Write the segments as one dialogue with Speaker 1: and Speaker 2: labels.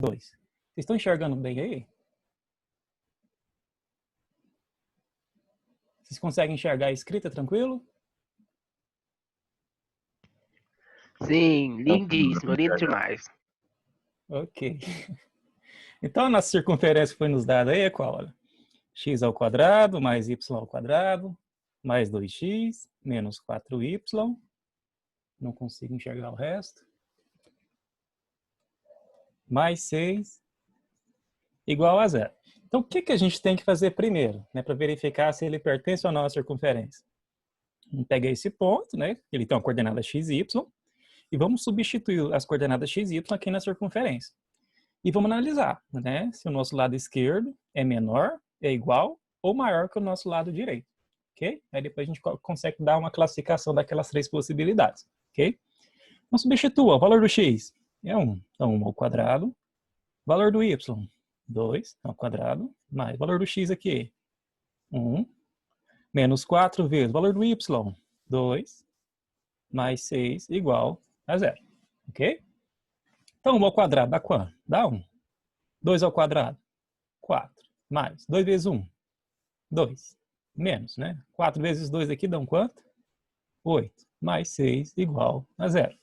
Speaker 1: 2. Vocês estão enxergando bem aí? Vocês conseguem enxergar a escrita tranquilo?
Speaker 2: Sim, lindíssimo, lindo demais.
Speaker 1: Ok. Então, a nossa circunferência que foi nos dada aí é qual? Olha, x ao quadrado mais y ao quadrado mais 2x menos 4y. Não consigo enxergar o resto. Mais 6 igual a 0. Então, o que a gente tem que fazer primeiro, né, para verificar se ele pertence ou não à circunferência? Vamos pegar esse ponto, né, ele tem uma coordenada x e y, e vamos substituir as coordenadas x e y aqui na circunferência. E vamos analisar, né, se o nosso lado esquerdo é menor, é igual ou maior que o nosso lado direito, ok? Aí depois a gente consegue dar uma classificação daquelas 3 possibilidades, ok? Então, substitua, o valor do x é 1, então 1 ao quadrado, valor do y, 2 ao quadrado, mais o valor do x aqui, 1, menos 4 vezes o valor do y, 2, mais 6 igual a 0, ok? Então, 1 ao quadrado dá quanto? Dá 1. 2 ao quadrado, 4. Mais 2 vezes 1, 2. Menos, né? 4 vezes 2 aqui dão quanto? 8. Mais 6 igual a 0.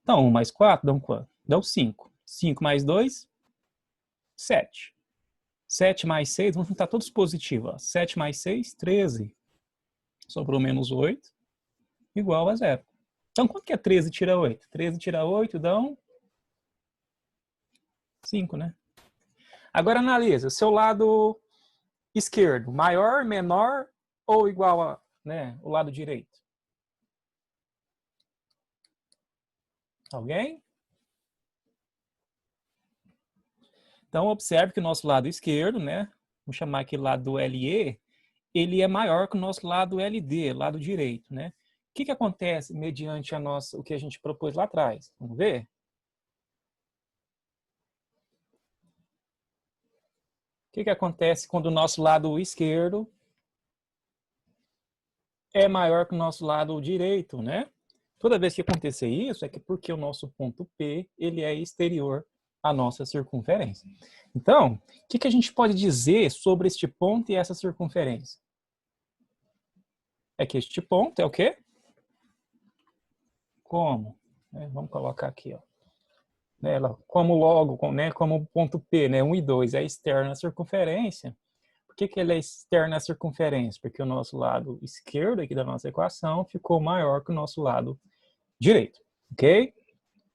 Speaker 1: Então, 1 mais 4 dão quanto? Dão 5. 5 mais 2, 7. 7 mais 6, vamos juntar todos positivos. 7 mais 6, 13. Sobrou menos 8, igual a 0. Então, quanto que é 13 tira 8? 13 tira 8 dão 5, né? Agora analisa, seu lado esquerdo, maior, menor ou igual a, né, o lado direito? Alguém? Então, observe que o nosso lado esquerdo, né, vamos chamar aqui lado do LE, ele é maior que o nosso lado LD, lado direito, né? O que acontece mediante o que a gente propôs lá atrás? Vamos ver? O que acontece quando o nosso lado esquerdo é maior que o nosso lado direito, né? Toda vez que acontecer isso, é porque o nosso ponto P ele é exterior à nossa circunferência. Então, o que a gente pode dizer sobre este ponto e essa circunferência? É que este ponto é o quê? Como? Vamos colocar aqui, ó. Como logo, como o ponto P, né, 1 e 2 é externo à circunferência. Por que ele é externo à circunferência? Porque o nosso lado esquerdo aqui da nossa equação ficou maior que o nosso lado direito, ok?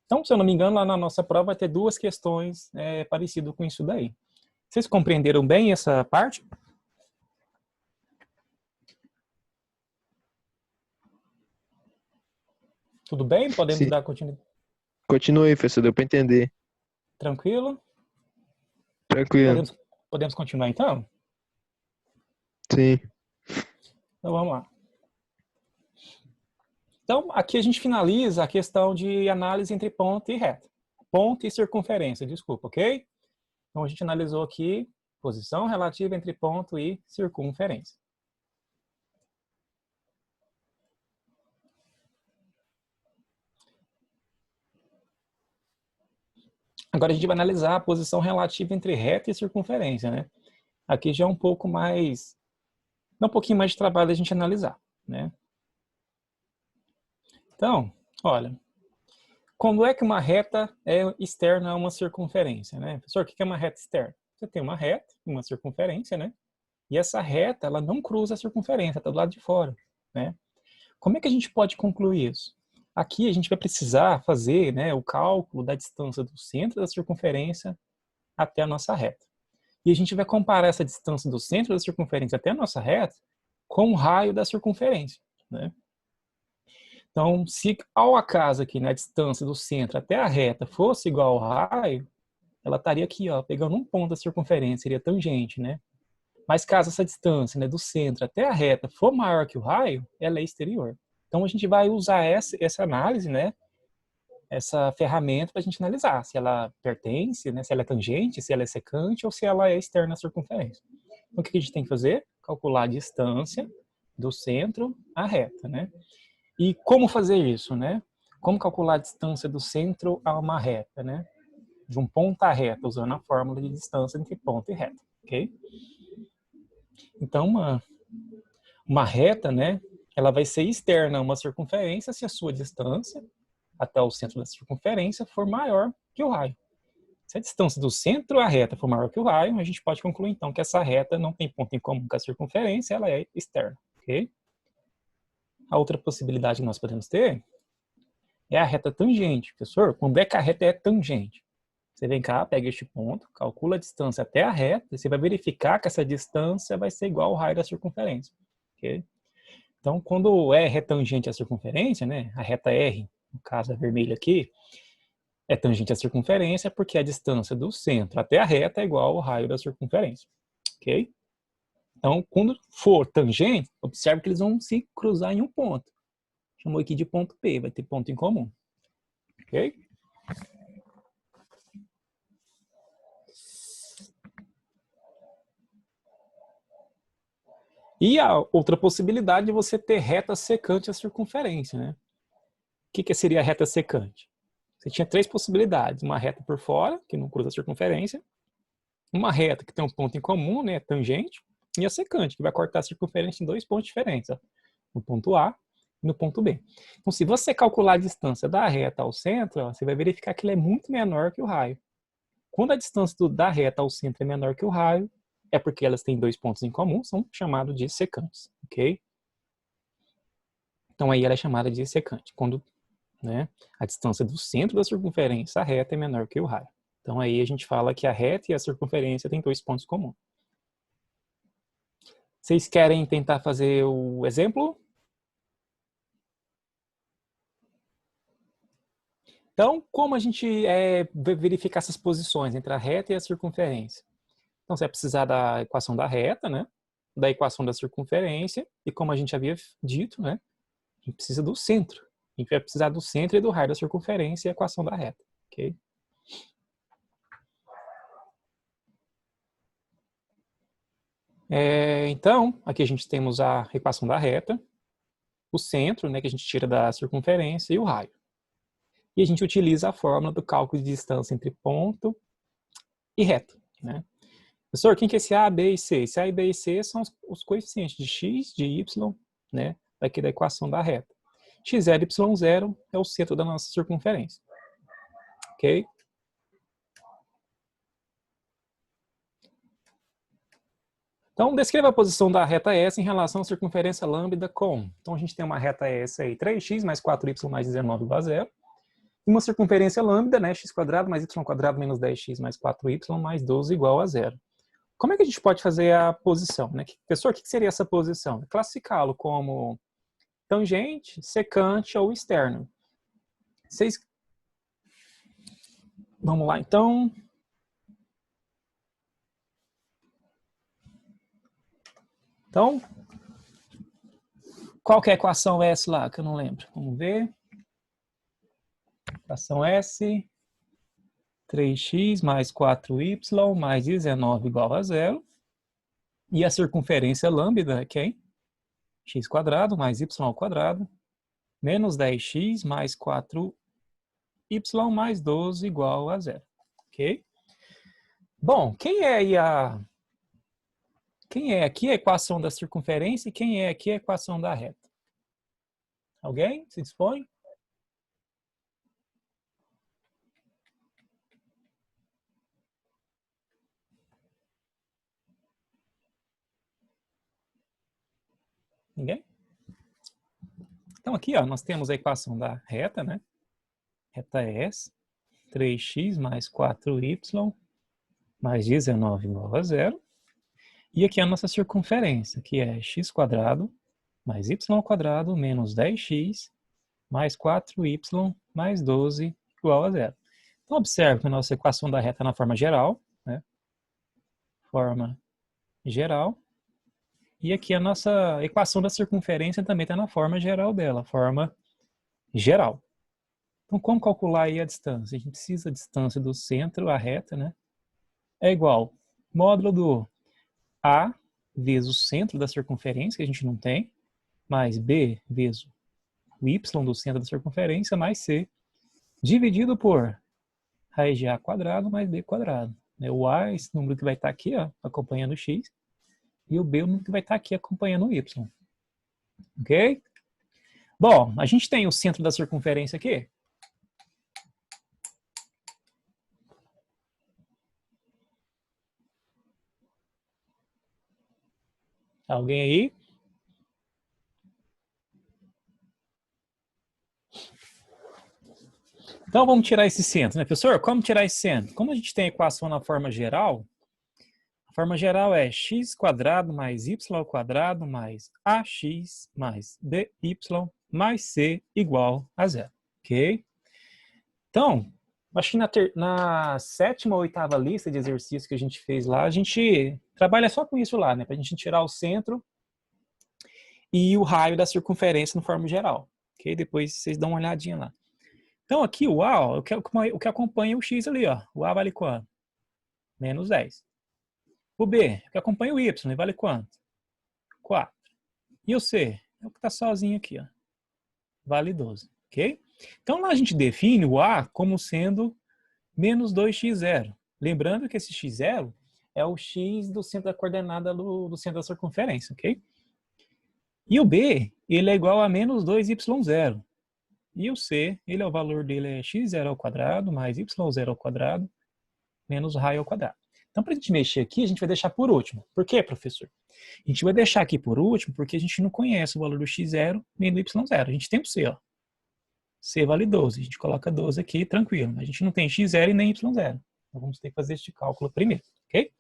Speaker 1: Então, se eu não me engano, lá na nossa prova vai ter 2 questões parecidas com isso daí. Vocês compreenderam bem essa parte? Tudo bem? Podemos
Speaker 3: Sim.
Speaker 1: dar continuidade?
Speaker 3: Continue, professor, deu para entender.
Speaker 1: Tranquilo?
Speaker 3: Tranquilo.
Speaker 1: Podemos continuar então?
Speaker 3: Sim.
Speaker 1: Então vamos lá. Então, aqui a gente finaliza a questão de análise entre ponto e reta. Ponto e circunferência, desculpa, ok? Então a gente analisou aqui posição relativa entre ponto e circunferência. Agora a gente vai analisar a posição relativa entre reta e circunferência, né? Aqui já é um pouco mais, dá um pouquinho mais de trabalho a gente analisar, né? Então, olha, quando é que uma reta é externa a uma circunferência, né? Professor, o que é uma reta externa? Você tem uma reta, uma circunferência, né? E essa reta, ela não cruza a circunferência, está do lado de fora, né? Como é que a gente pode concluir isso? Aqui a gente vai precisar fazer, né, o cálculo da distância do centro da circunferência até a nossa reta. E a gente vai comparar essa distância do centro da circunferência até a nossa reta com o raio da circunferência, né? Então, se ao acaso aqui, né, a distância do centro até a reta fosse igual ao raio, ela estaria aqui, ó, pegando um ponto da circunferência, seria tangente, né? Mas caso essa distância, né, do centro até a reta for maior que o raio, ela é exterior. Então a gente vai usar essa análise, né, essa ferramenta para a gente analisar se ela pertence, né, se ela é tangente, se ela é secante ou se ela é externa à circunferência. Então o que a gente tem que fazer? Calcular a distância do centro à reta, né? E como fazer isso, né? Como calcular a distância do centro a uma reta, né? de um ponto à reta, usando a fórmula de distância entre ponto e reta, ok? Então, uma reta, né, ela vai ser externa a uma circunferência se a sua distância até o centro da circunferência for maior que o raio. Se a distância do centro à reta for maior que o raio, a gente pode concluir, então, que essa reta não tem ponto em comum com a circunferência, ela é externa, ok? A outra possibilidade que nós podemos ter é a reta tangente. Professor, quando é que a reta é tangente? Você vem cá, pega este ponto, calcula a distância até a reta, e você vai verificar que essa distância vai ser igual ao raio da circunferência, ok? Então, quando é retangente à circunferência, né, a reta R, no caso a vermelha aqui, é tangente à circunferência porque a distância do centro até a reta é igual ao raio da circunferência, ok? Então, quando for tangente, observe que eles vão se cruzar em um ponto. Chamou aqui de ponto P, vai ter ponto em comum, ok? E a outra possibilidade é você ter reta secante à circunferência, né? O que seria a reta secante? Você tinha três possibilidades. Uma reta por fora, que não cruza a circunferência. Uma reta que tem um ponto em comum, né, tangente. E a secante, que vai cortar a circunferência em dois pontos diferentes. Ó, no ponto A e no ponto B. Então, se você calcular a distância da reta ao centro, ó, você vai verificar que ela é muito menor que o raio. Quando a distância da reta ao centro é menor que o raio, é porque elas têm dois pontos em comum, são chamados de secantes, ok? Então, aí ela é chamada de secante, quando, né, a distância do centro da circunferência à reta é menor que o raio. Então, aí a gente fala que a reta e a circunferência têm dois pontos comuns. Vocês querem tentar fazer o exemplo? Então, como a gente verificar essas posições entre a reta e a circunferência? Então, você vai precisar da equação da reta, né? Da equação da circunferência, e como a gente havia dito, né? A gente precisa do centro. A gente vai precisar do centro e do raio da circunferência e a equação da reta, ok? Então, aqui a gente temos a equação da reta, o centro, né, que a gente tira da circunferência, e o raio. E a gente utiliza a fórmula do cálculo de distância entre ponto e reta, né? Professor, quem que é esse A, B e C? Esse A, B e C são os coeficientes de x, de y, né, daqui da equação da reta. x0 e y0 é o centro da nossa circunferência, ok? Então, descreva a posição da reta S em relação à circunferência lambda com... Então, a gente tem uma reta S aí, 3x mais 4y mais 19 igual a zero. E uma circunferência lambda, né, x² mais y² menos 10x mais 4y mais 12 igual a zero. Como é que a gente pode fazer a posição, né? Professor, o que seria essa posição? Classificá-lo como tangente, secante ou externo. Vamos lá, então... Então, qual que é a equação S lá, que eu não lembro? Vamos ver. Equação S, 3x mais 4y mais 19 igual a zero. E a circunferência lambda é quem? x² mais y² menos 10x mais 4y mais 12 igual a zero. Ok? Bom, quem é aqui a equação da circunferência e quem é aqui a equação da reta? Alguém se dispõe? Ninguém? Então aqui, ó, nós temos a equação da reta, né? Reta S, 3x mais 4y mais 19 igual a zero. E aqui a nossa circunferência, que é x² mais y² menos 10x mais 4y mais 12 igual a zero. Então, observe que a nossa equação da reta é na forma geral, né? Forma geral. E aqui a nossa equação da circunferência também está na forma geral dela, forma geral. Então, como calcular aí a distância? A gente precisa da distância do centro à reta, né? É igual módulo do A vezes o centro da circunferência, que a gente não tem, mais B vezes o y do centro da circunferência, mais C, dividido por raiz de a quadrado mais b quadrado. O a é esse número que vai estar aqui, ó, acompanhando o x, e o b é o número que vai estar aqui acompanhando o y. Ok? Bom, a gente tem o centro da circunferência aqui. Alguém aí? Então vamos tirar esse centro, né, professor? Como tirar esse centro? Como a gente tem a equação na forma geral, a forma geral é x quadrado mais y ao quadrado mais ax mais by mais c igual a zero. Ok? Então, acho que na sétima ou oitava lista de exercícios que a gente fez lá, a gente trabalha só com isso lá, né? Para a gente tirar o centro e o raio da circunferência na forma geral. Ok? Depois vocês dão uma olhadinha lá. Então aqui o A, ó, o que acompanha o X ali, ó. O A vale quanto? Menos 10. O B, o que acompanha o Y, vale quanto? 4. E o C, é o que está sozinho aqui, ó. Vale 12, ok? Então lá a gente define o A como sendo menos 2x0. Lembrando que esse x0 é o x do centro da coordenada do centro da circunferência, ok? E o B, ele é igual a menos 2y0. E o C, o valor dele é x0 ao quadrado mais y0 ao quadrado menos o raio ao quadrado. Então, para a gente mexer aqui, a gente vai deixar por último. Por quê, professor? A gente vai deixar aqui por último porque a gente não conhece o valor do x0 nem do y0. A gente tem o C, ó. C vale 12. A gente coloca 12 aqui, tranquilo. A gente não tem x0 e nem y0. Então, vamos ter que fazer este cálculo primeiro, ok?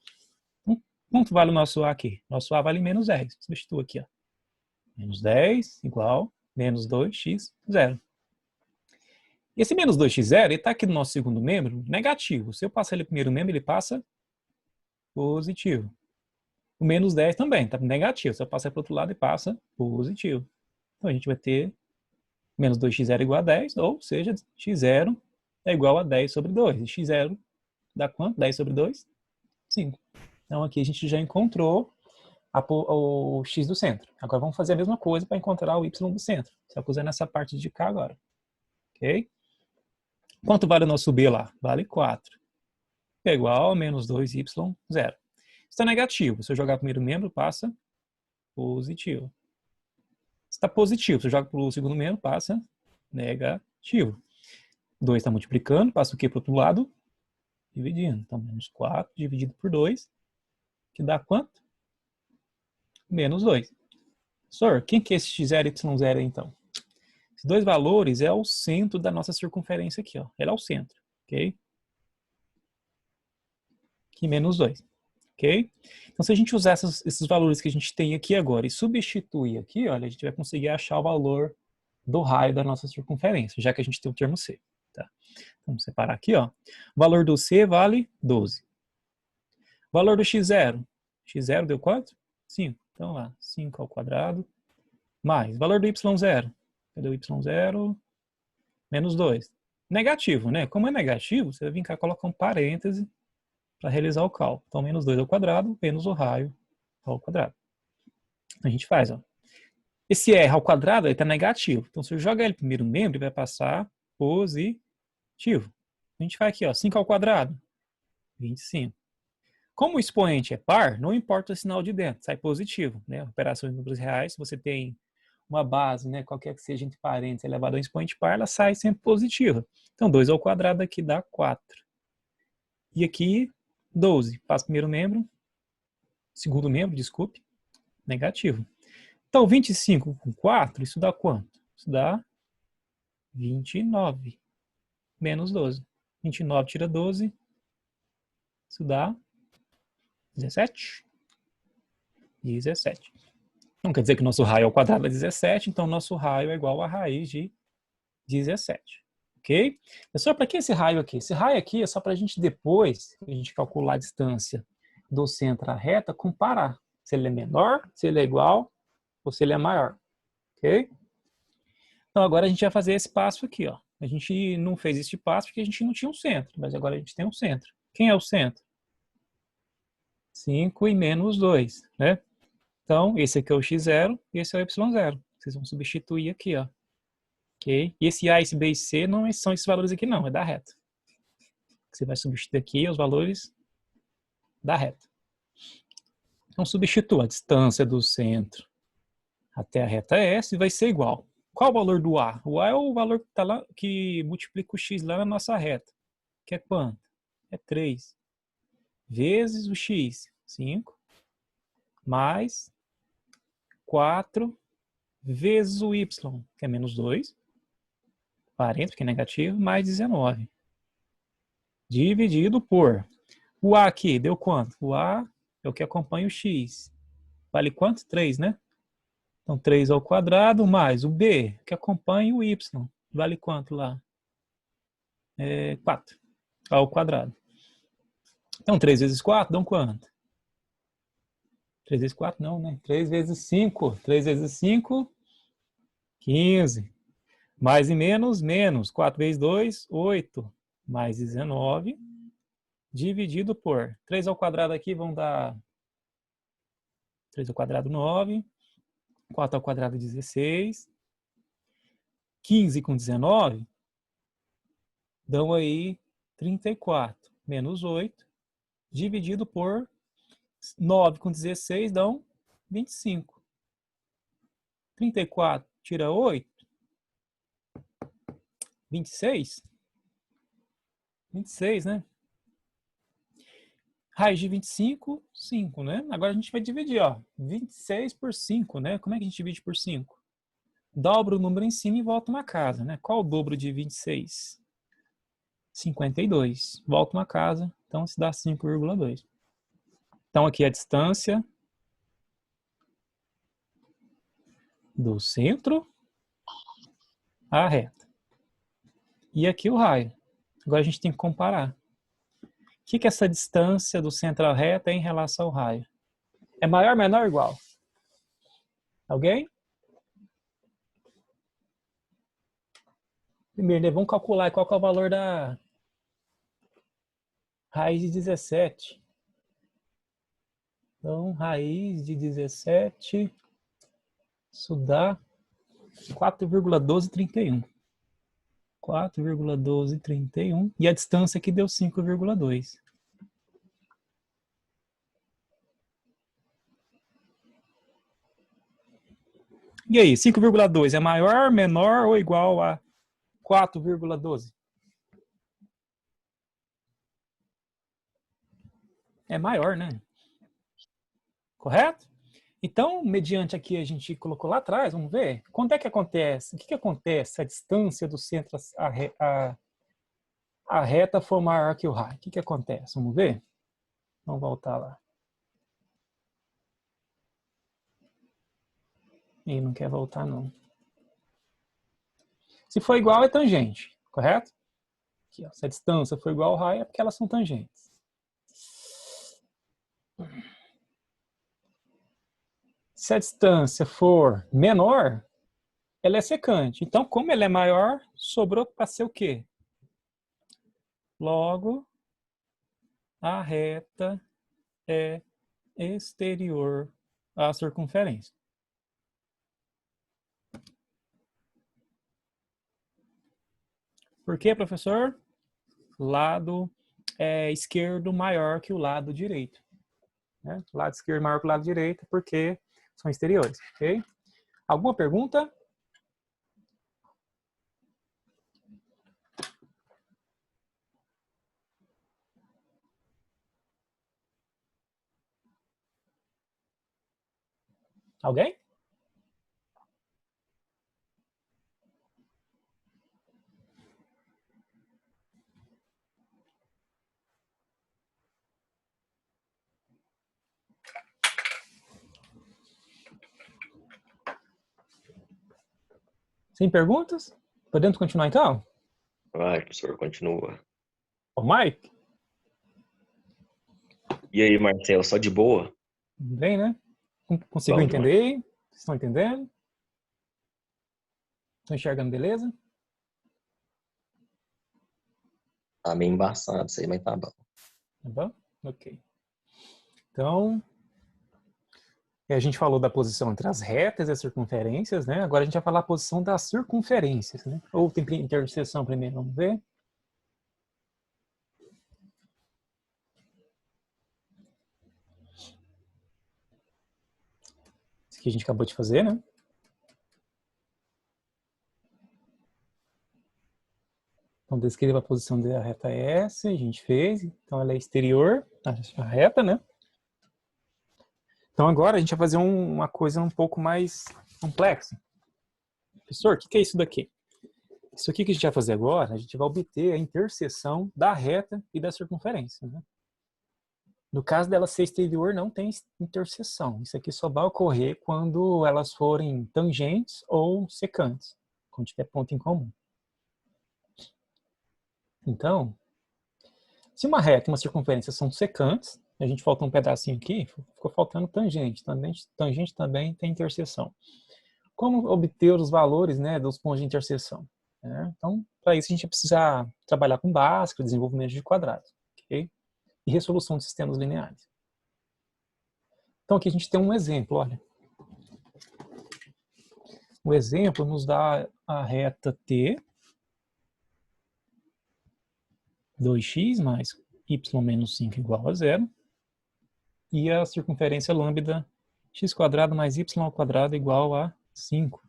Speaker 1: Então, quanto vale o nosso A aqui? Nosso A vale menos 10. Substitua aqui, ó. Menos 10 igual menos 2x0. E esse menos 2x0, ele está aqui no nosso segundo membro, negativo. Se eu passar ele primeiro membro, ele passa positivo. O menos 10 também, está negativo. Se eu passar para o outro lado, ele passa positivo. Então, a gente vai ter menos 2x0 igual a 10, ou seja, x0 é igual a 10 sobre 2. E x0 dá quanto? 10 sobre 2? 5. Então, aqui a gente já encontrou o x do centro. Agora, vamos fazer a mesma coisa para encontrar o y do centro. Só que usando essa parte de cá agora. Ok? Quanto vale o nosso B lá? Vale 4. É igual a menos 2y0. Está negativo. Se eu jogar o primeiro membro, passa positivo. Está positivo. Se eu jogar para o segundo membro, passa negativo. 2 está multiplicando, passa o quê para o outro lado? Dividindo. Então, menos 4 dividido por 2, que dá quanto? Menos 2. Professor, quem que é esse x0 e y0 aí, então? Esses dois valores é o centro da nossa circunferência aqui, ó. Ele é o centro, ok? Aqui menos 2, ok? Então, se a gente usar esses valores que a gente tem aqui agora e substituir aqui, olha, a gente vai conseguir achar o valor do raio da nossa circunferência, já que a gente tem o termo C, tá? Vamos separar aqui, ó. O valor do C vale 12. O valor do x0. X0 deu quanto? 5. Então, lá, 5 ao quadrado. Mais. O valor do y0. Cadê o y0? Menos 2. Negativo, né? Como é negativo, você vai vir cá e colocar um parêntese para realizar o cálculo. Então, menos 2 ao quadrado, menos o raio ao quadrado. A gente faz, ó. Esse R ao quadrado, ele está negativo. Então, se eu jogar ele primeiro membro, ele vai passar positivo. A gente faz aqui, ó. 5 ao quadrado, 25. Como o expoente é par, não importa o sinal de dentro, sai positivo, né? Operações em números reais, se você tem uma base, né, qualquer que seja entre parênteses elevado a um expoente par, ela sai sempre positiva. Então, 2 ao quadrado aqui dá 4. E aqui, 12. Passa o primeiro membro, segundo membro, desculpe, negativo. Então, 25 com 4, isso dá quanto? Isso dá 29. Menos 12. 29 tira 12, isso dá 17. 17. Não quer dizer que o nosso raio ao quadrado é 17, então o nosso raio é igual a raiz de 17. Ok? Pessoal, para que esse raio aqui? Esse raio aqui é só para a gente depois, a gente calcular a distância do centro à reta, comparar se ele é menor, se ele é igual ou se ele é maior. Ok? Então agora a gente vai fazer esse passo aqui, ó. A gente não fez este passo porque a gente não tinha um centro, mas agora a gente tem um centro. Quem é o centro? 5 e menos 2, né? Então, esse aqui é o x0 e esse é o y0. Vocês vão substituir aqui, ó. Ok? E esse A, esse B e C não são esses valores aqui não, é da reta. Você vai substituir aqui os valores da reta. Então, substitua a distância do centro até a reta S e vai ser igual. Qual o valor do A? O A é o valor que, tá lá, que multiplica o x lá na nossa reta. Que é quanto? É 3. Vezes o x, 5. Mais 4 vezes o y, que é menos 2. Parênteses, que é negativo, mais 19. Dividido por... O A aqui deu quanto? O A é o que acompanha o x. Vale quanto? 3, né? Então, 3 ao quadrado mais o B, que acompanha o y. Vale quanto lá? 4 ao quadrado. Então, 3 vezes 4 dão quanto? 3 vezes 4 não, né? 3 vezes 5. 3 vezes 5, 15. Mais e menos, menos. 4 vezes 2, 8. Mais 19. Dividido por 3 ao quadrado aqui vão dar 3 ao quadrado, 9. 4 ao quadrado, 16. 15 com 19 dão aí 34. Menos 8. Dividido por 9 com 16 dão 25. 34 tira 8. 26. 26, né? Raiz de 25, 5, né? Agora a gente vai dividir, ó. 26 por 5, né? Como é que a gente divide por 5? Dobra o número em cima e volta uma casa, né? Qual o dobro de 26? 52. Volta uma casa, então se dá 5,2. Então aqui a distância do centro à reta. E aqui o raio. Agora a gente tem que comparar. O que é essa distância do centro à reta em relação ao raio? É maior, menor ou igual? Alguém? Primeiro, né, vamos calcular qual que é o valor da raiz de 17. Então, raiz de 17, isso dá 4,1231. 4,1231. E a distância aqui deu 5,2. E aí, 5,2 é maior, menor ou igual a 4,12? É maior, né? Correto? Então, mediante aqui a gente colocou lá atrás, vamos ver. Quando é que acontece? O que acontece? A distância do centro à reta for maior que o raio. O que acontece? Vamos ver? Vamos voltar lá. Ih, não quer voltar, não. Se for igual, é tangente, correto? Aqui, ó, se a distância for igual ao raio, é porque elas são tangentes. Se a distância for menor, ela é secante. Então, como ela é maior, sobrou para ser o quê? Logo, a reta é exterior à circunferência. Por quê, professor? Lado esquerdo maior que o lado direito. Né? Lado esquerdo maior que o lado direito, porque são exteriores. Ok? Alguma pergunta? Alguém? Sem perguntas? Podemos continuar então?
Speaker 4: Vai, professor, continua.
Speaker 1: O Mike?
Speaker 4: E aí, Marcelo, só de boa?
Speaker 1: Bem, né? Conseguiu
Speaker 4: Bom
Speaker 1: entender? Vocês estão entendendo? Estão enxergando beleza?
Speaker 4: Tá meio embaçado isso aí, mas tá bom.
Speaker 1: Tá bom? Ok. Então, a gente falou da posição entre as retas e as circunferências, né? Agora a gente vai falar a posição das circunferências, né? Ou tem interseção primeiro, vamos ver. que a gente acabou de fazer, né? Então, descreva a posição da reta S, a gente fez. Então, ela é exterior, a reta, né? Então, agora a gente vai fazer uma coisa um pouco mais complexa. Professor, o que é isso daqui? Isso aqui que a gente vai fazer agora, a gente vai obter a interseção da reta e da circunferência, né? No caso dela ser exterior, não tem interseção. Isso aqui só vai ocorrer quando elas forem tangentes ou secantes, quando tiver ponto em comum. Então, se uma reta e uma circunferência são secantes, a gente falta um pedacinho aqui, ficou faltando tangente. Tangente também tem interseção. Como obter os valores, né, dos pontos de interseção? Então, para isso a gente vai precisar trabalhar com Bhaskara, desenvolvimento de quadrados, ok? E resolução de sistemas lineares. Então aqui a gente tem um exemplo, olha. O exemplo nos dá a reta T, 2x mais y menos 5 igual a 0, e a circunferência lambda x² mais y² igual a 5.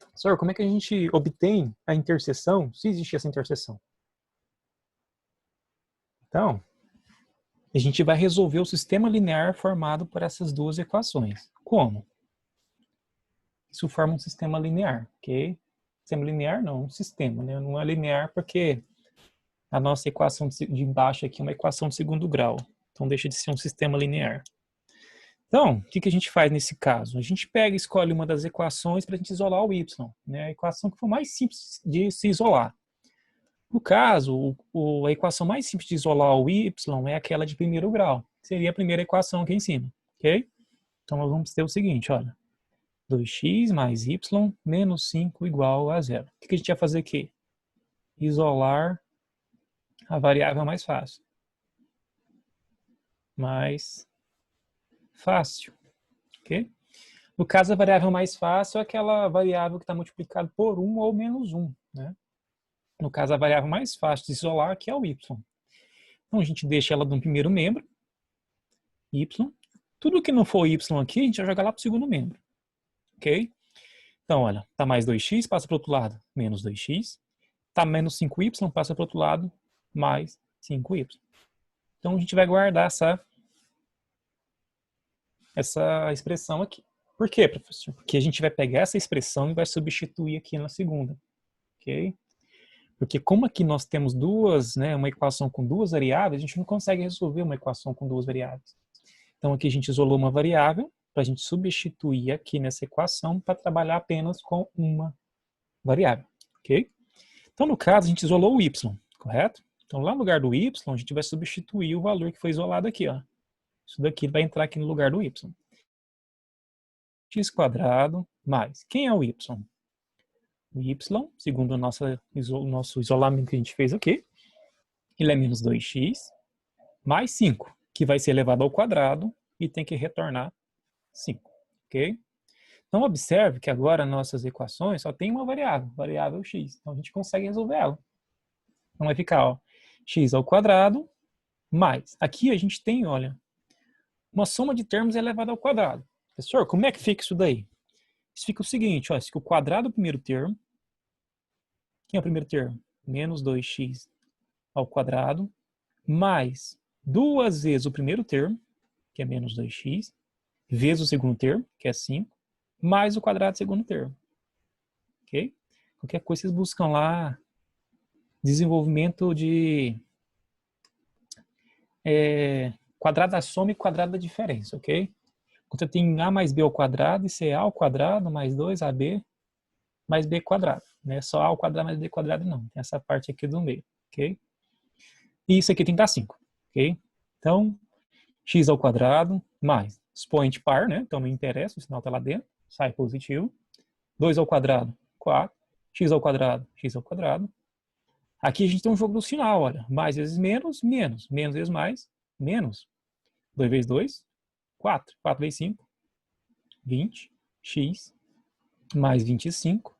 Speaker 1: Professor, como é que a gente obtém a interseção, se existe essa interseção? Então, a gente vai resolver o sistema linear formado por essas duas equações. Como? Isso forma um sistema linear, ok? Sistema linear não, um sistema, né? Não é linear porque a nossa equação de baixo aqui é uma equação de segundo grau. Então deixa de ser um sistema linear. Então, o que a gente faz nesse caso? A gente pega e escolhe uma das equações para a gente isolar o y, né? A equação que for mais simples de se isolar. No caso, a equação mais simples de isolar o y é aquela de primeiro grau. Que seria a primeira equação aqui em cima, ok? Então nós vamos ter o seguinte, olha. 2x mais y menos 5 igual a 0. O que a gente vai fazer aqui? Isolar a variável mais fácil. Mais fácil, ok? No caso, a variável mais fácil é aquela variável que está multiplicada por 1 ou menos 1, né? No caso, a variável mais fácil de isolar aqui é o y. Então, a gente deixa ela no primeiro membro, y. Tudo que não for y aqui, a gente vai jogar lá para o segundo membro, ok? Então, olha, tá mais 2x, passa para o outro lado, menos 2x. Tá menos 5y, passa para o outro lado, mais 5y. Então, a gente vai guardar essa expressão aqui. Por quê, professor? Porque a gente vai pegar essa expressão e vai substituir aqui na segunda, ok? Porque como aqui nós temos uma equação com duas variáveis, a gente não consegue resolver uma equação com duas variáveis. Então, aqui a gente isolou uma variável, para a gente substituir aqui nessa equação para trabalhar apenas com uma variável, ok? Então, no caso, a gente isolou o y, correto? Então, lá no lugar do y, a gente vai substituir o valor que foi isolado aqui, ó. Isso daqui vai entrar aqui no lugar do y. x² mais, quem é o y? O y, segundo o nosso isolamento que a gente fez aqui, ele é menos 2x mais 5, que vai ser elevado ao quadrado e tem que retornar 5, ok? Então, observe que agora nossas equações só tem uma variável x. Então, a gente consegue resolver ela. Então, vai ficar, ó, x² mais. Aqui a gente tem, olha, uma soma de termos elevada ao quadrado. Professor, como é que fica isso daí? Isso fica o seguinte, ó, isso fica o quadrado do primeiro termo. Quem é o primeiro termo? Menos 2x ao quadrado, mais 2 vezes o primeiro termo, que é menos 2x, vezes o segundo termo, que é 5, mais o quadrado do segundo termo. Ok? Qualquer coisa vocês buscam lá desenvolvimento de quadrado da soma e quadrado da diferença, ok? Quando você tem a mais b ao quadrado e ca ao quadrado mais 2ab mais b quadrado. Não é só a ao quadrado mais b quadrado, não. Tem essa parte aqui do meio, ok? E isso aqui tem que dar 5, ok? Então, x² mais expoente par, né? Então não interessa, o sinal está lá dentro, sai positivo. 2², 4. x². Aqui a gente tem um jogo do sinal, olha. Mais vezes menos, menos. Menos vezes mais, menos. 2 vezes 2, 4. 4 vezes 5, 20. X mais 25.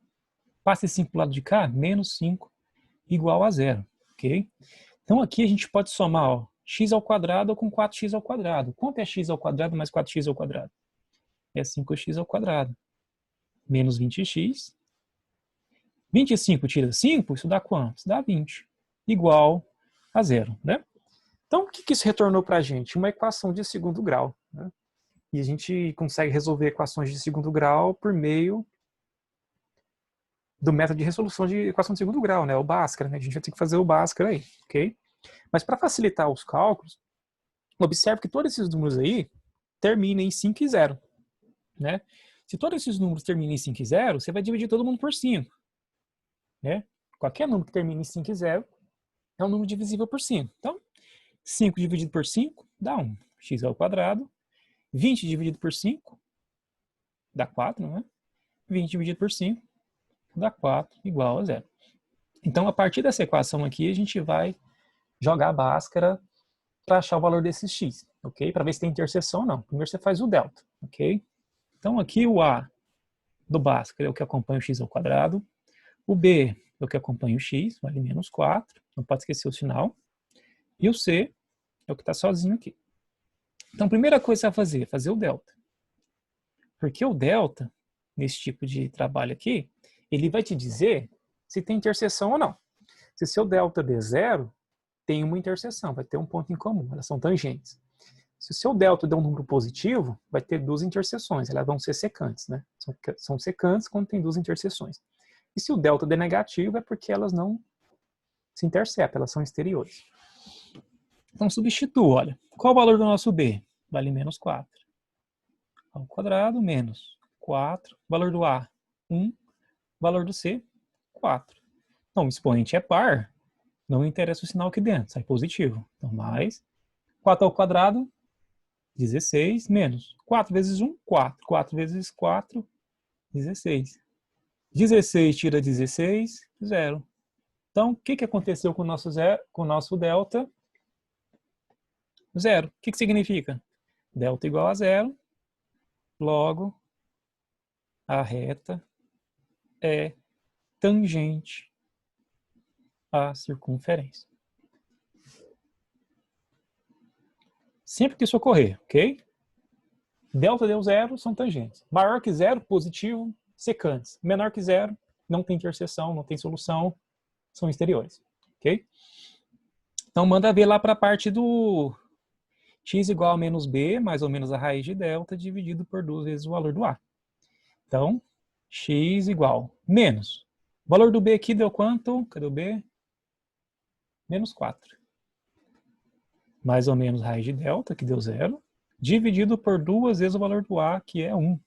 Speaker 1: Passa esse 5 para o lado de cá, menos 5 igual a 0, ok? Então aqui a gente pode somar, ó, x² com 4x². Quanto é x² mais 4x²? é 5x ao quadrado. Menos 20x. 25 tira 5, isso dá quanto? Isso dá 20. Igual a zero, né? Então, o que isso retornou para a gente? Uma equação de segundo grau, né? E a gente consegue resolver equações de segundo grau por meio do método de resolução de equação de segundo grau, né? O Bhaskara, né? A gente vai ter que fazer o Bhaskara aí, ok? Mas para facilitar os cálculos, observe que todos esses números aí terminam em 5 e 0, né? Se todos esses números terminam em 5 e 0, você vai dividir todo mundo por 5, né? Qualquer número que termine em 5 e 0 é um número divisível por 5. Então, 5 dividido por 5 dá 1. X ao quadrado. 20 dividido por 5 dá 4, né? 20 dividido por 5 dá 4, igual a 0. Então, a partir dessa equação aqui, a gente vai jogar a Bhaskara para achar o valor desse x, ok? Para ver se tem interseção ou não. Primeiro você faz o delta, ok? Então, aqui o A do Bhaskara é o que acompanha o x ao quadrado. O B é o que acompanha o x, vale menos 4. Não pode esquecer o sinal. E o C é o que está sozinho aqui. Então, a primeira coisa que você vai fazer é fazer o delta. Porque o delta, nesse tipo de trabalho aqui, ele vai te dizer se tem interseção ou não. Se seu delta der 0, tem uma interseção, vai ter um ponto em comum, elas são tangentes. Se o seu delta der um número positivo, vai ter duas interseções, elas vão ser secantes, né? São secantes quando tem duas interseções. E se o delta der negativo, é porque elas não se interceptam, elas são exteriores. Então substitua, olha, qual o valor do nosso B? Vale menos 4. Ao quadrado, menos 4. Valor do A, 1. Valor do C, 4. Então o expoente é par, não interessa o sinal aqui dentro, sai positivo. Então mais 4 ao quadrado, 16, menos 4 vezes 1, 4. 4 vezes 4, 16. 16 tira 16, 0. Então, o que aconteceu com o nosso delta? 0. O que significa? Delta igual a 0, logo a reta é tangente à circunferência. Sempre que isso ocorrer, ok? Delta deu 0, são tangentes. Maior que 0, positivo, secantes. Menor que 0, não tem interseção, não tem solução, são exteriores, ok? Então, manda ver lá para a parte do x igual a menos b, mais ou menos a raiz de delta, dividido por 2 vezes o valor do a. Então, x igual menos. O valor do b aqui deu quanto? Cadê o b? Menos 4. Mais ou menos raiz de delta, que deu 0, dividido por 2 vezes o valor do a, que é 1.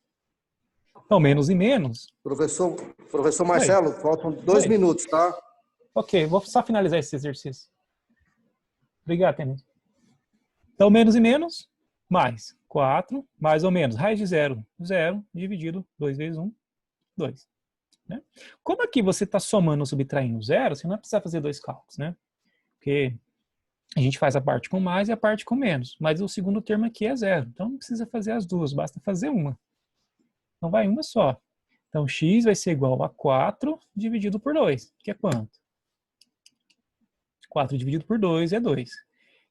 Speaker 1: Então, menos e menos.
Speaker 5: Professor Marcelo, faltam 2 minutos, tá?
Speaker 1: Ok, vou só finalizar esse exercício. Obrigado, Tênis. Então, menos e menos, mais 4, mais ou menos, raiz de 0, 0, dividido 2 vezes 1, 2. Né? Como aqui você está somando ou subtraindo 0, você não vai precisar fazer dois cálculos, né? Porque a gente faz a parte com mais e a parte com menos. Mas o segundo termo aqui é 0. Então, não precisa fazer as duas, basta fazer uma. Então, vai uma só. Então, x vai ser igual a 4 dividido por 2, que é quanto? 4 dividido por 2 é 2.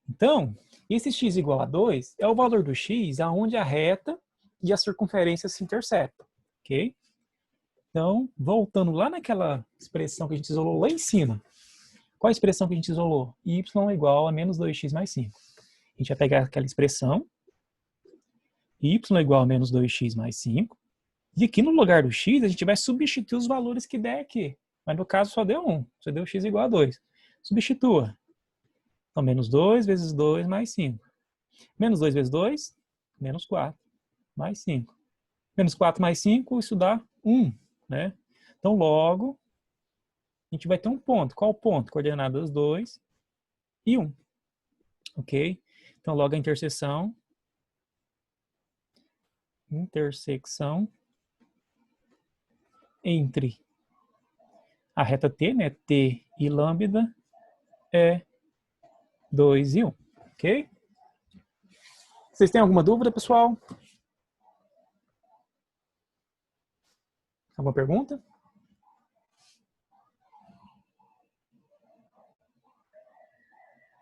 Speaker 1: Então, esse x igual a 2 é o valor do x aonde a reta e a circunferência se interceptam, ok? Então, voltando lá naquela expressão que a gente isolou lá em cima. Qual a expressão que a gente isolou? Y é igual a menos 2x mais 5. A gente vai pegar aquela expressão, y é igual a menos 2x mais 5. E aqui no lugar do x, a gente vai substituir os valores que der aqui. Mas no caso só deu 1, só deu x igual a 2. Substitua. Então, menos 2 vezes 2 mais 5. Menos 2 vezes 2, menos 4, mais 5. Menos 4 mais 5, isso dá 1, né? Então, logo, a gente vai ter um ponto. Qual o ponto? Coordenadas 2 e 1. Ok? Então, logo a intersecção entre a reta T, né? T e lambda é 2 e 1. Ok? Vocês têm alguma dúvida, pessoal? Alguma pergunta?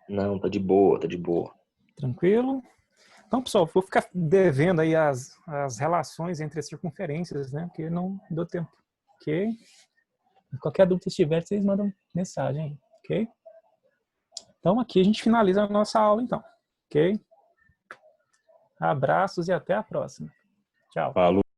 Speaker 4: Não, tá de boa, tá de boa.
Speaker 1: Tranquilo? Então, pessoal, vou ficar devendo aí as relações entre as circunferências, né? Porque não deu tempo, ok? Qualquer dúvida que tiver, vocês mandam mensagem aí, ok? Então, aqui a gente finaliza a nossa aula, então, ok? Abraços e até a próxima. Tchau.
Speaker 6: Falou.